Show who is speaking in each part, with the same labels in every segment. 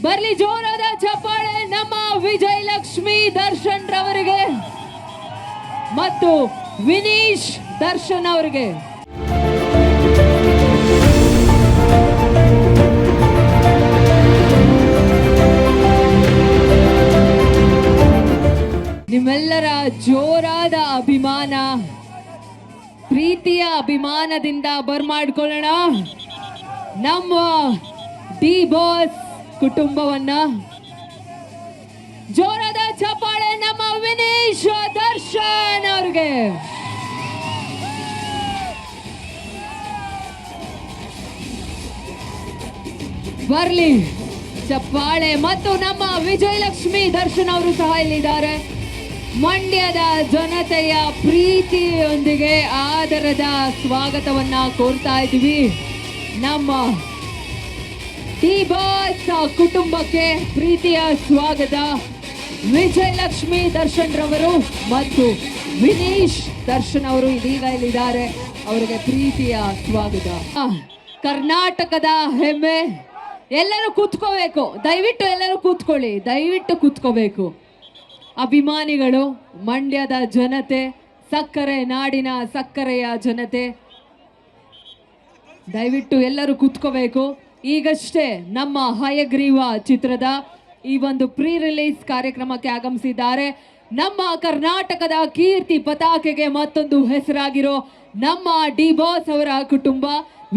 Speaker 1: ಬರ್ಲಿ ಜೋರಾದ ಚಪ್ಪಾಳೆ ನಮ್ಮ ವಿಜಯಲಕ್ಷ್ಮಿ ದರ್ಶನ್ ರವರಿಗೆ ಮತ್ತು ವಿನೀಶ್ ದರ್ಶನ್ ಅವರಿಗೆ. ನಿಮ್ಮೆಲ್ಲರ ಜೋರಾದ ಅಭಿಮಾನ, ಪ್ರೀತಿಯ ಅಭಿಮಾನದಿಂದ ಬರ್ಮಾಡ್ಕೊಳ್ಳೋಣ ನಮ್ಮ ಡಿ ಬಾಸ್ ಕುಟುಂಬವನ್ನ. ಜೋರಾದ ಚಪ್ಪಾಳೆ ನಮ್ಮ ವಿನೀಶ್ ದರ್ಶನ್ ಅವ್ರಿಗೆ. ಬರ್ಲಿ ಚಪ್ಪಾಳೆ. ಮತ್ತು ನಮ್ಮ ವಿಜಯಲಕ್ಷ್ಮಿ ದರ್ಶನ್ ಅವರು ಸಹ ಇಲ್ಲಿದ್ದಾರೆ. ಮಂಡ್ಯದ ಜನತೆಯ ಪ್ರೀತಿಯೊಂದಿಗೆ ಆದರದ ಸ್ವಾಗತವನ್ನ ಕೋರ್ತಾ ಇದ್ದೀವಿ. ನಮ್ಮ ಡಿ ಬಾಸ್ ಕುಟುಂಬಕ್ಕೆ ಪ್ರೀತಿಯ ಸ್ವಾಗತ. ವಿಜಯಲಕ್ಷ್ಮಿ ದರ್ಶನ್ ರವರು ಮತ್ತು ವಿನೀಶ್ ದರ್ಶನ್ ಅವರು ಇದೀಗ ಇಲ್ಲಿದ್ದಾರೆ. ಅವರಿಗೆ ಪ್ರೀತಿಯ ಸ್ವಾಗತ. ಕರ್ನಾಟಕದ ಹೆಮ್ಮೆ. ಎಲ್ಲರೂ ಕೂತ್ಕೋಬೇಕು, ದಯವಿಟ್ಟು ಎಲ್ಲರೂ ಕೂತ್ಕೊಳ್ಳಿ, ದಯವಿಟ್ಟು ಕೂತ್ಕೋಬೇಕು. ಅಭಿಮಾನಿಗಳು, ಮಂಡ್ಯದ ಜನತೆ, ಸಕ್ಕರೆ ನಾಡಿನ ಸಕ್ಕರೆಯ ಜನತೆ, ದಯವಿಟ್ಟು ಎಲ್ಲರೂ ಕೂತ್ಕೋಬೇಕು. ಈಗಷ್ಟೇ ನಮ್ಮ ಹಯಗ್ರೀವ ಚಿತ್ರದ ಈ ಒಂದು ಪ್ರೀ ರಿಲೀಸ್ ಕಾರ್ಯಕ್ರಮಕ್ಕೆ ಆಗಮಿಸಿದ್ದಾರೆ. ನಮ್ಮ ಕರ್ನಾಟಕದ ಕೀರ್ತಿ ಪತಾಕೆಗೆ ಮತ್ತೊಂದು ಹೆಸರಾಗಿರೋ ನಮ್ಮ ಡಿ ಬಾಸ್ ಅವರ ಕುಟುಂಬ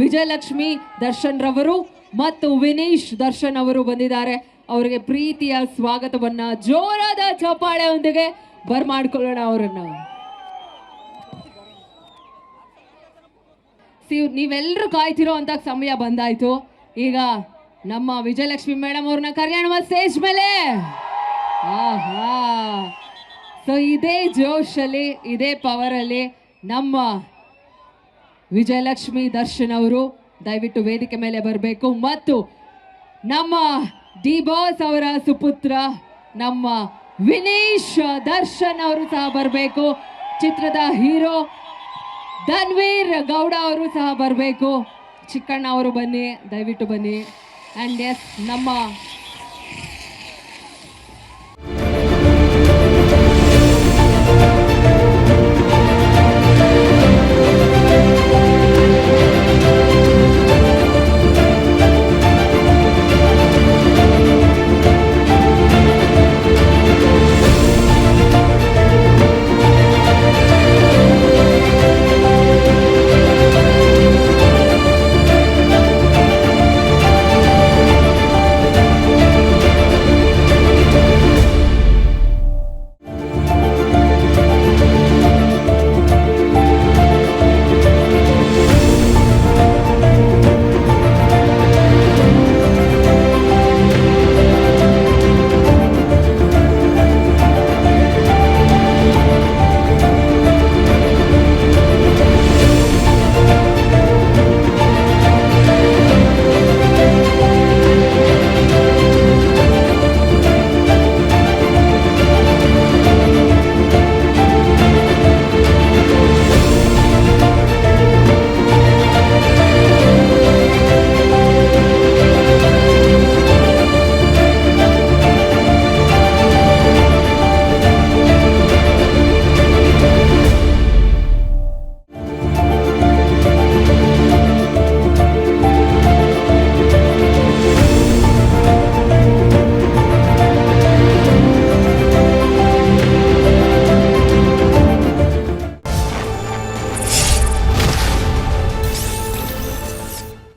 Speaker 1: ವಿಜಯಲಕ್ಷ್ಮಿ ದರ್ಶನ್ ರವರು ಮತ್ತು ವಿನೀಶ್ ದರ್ಶನ್ ಅವರು ಬಂದಿದ್ದಾರೆ. ಅವರಿಗೆ ಪ್ರೀತಿಯ ಸ್ವಾಗತವನ್ನ ಜೋರಾದ ಚಪ್ಪಾಳೆಯೊಂದಿಗೆ ಬರ್ಮಾಡ್ಕೊಳ್ಳೋಣ ಅವರನ್ನ. ನೀವೆಲ್ಲರೂ ಕಾಯ್ತಿರೋ ಅಂತ ಸಮಯ ಬಂದಾಯ್ತು. ಈಗ ನಮ್ಮ ವಿಜಯಲಕ್ಷ್ಮಿ ಮೇಡಮ್ ಅವ್ರನ್ನ ಕರೆಯೋಣ ಸ್ಟೇಜ್ ಮೇಲೆ. ಆಹಾ, ಸೊ ಇದೇ ಜೋಶಲ್ಲಿ, ಇದೇ ಪವರ್ ಅಲ್ಲಿ ನಮ್ಮ ವಿಜಯಲಕ್ಷ್ಮಿ ದರ್ಶನ್ ಅವರು ದಯವಿಟ್ಟು ವೇದಿಕೆ ಮೇಲೆ ಬರಬೇಕು. ಮತ್ತು ನಮ್ಮ ಡಿ ಬಾಸ್ ಅವರ ಸುಪುತ್ರ ನಮ್ಮ ವಿನೀಶ್ ದರ್ಶನ್ ಅವರು ಸಹ ಬರಬೇಕು. ಚಿತ್ರದ ಹೀರೋ ಧನ್ವೀರ್ ಗೌಡ ಅವರು ಸಹ ಬರಬೇಕು. ಚಿಕ್ಕಣ್ಣ ಅವರು ಬನ್ನಿ, ದಯವಿಟ್ಟು ಬನ್ನಿ. ಆ್ಯಂಡ್ ಎಸ್, ನಮ್ಮ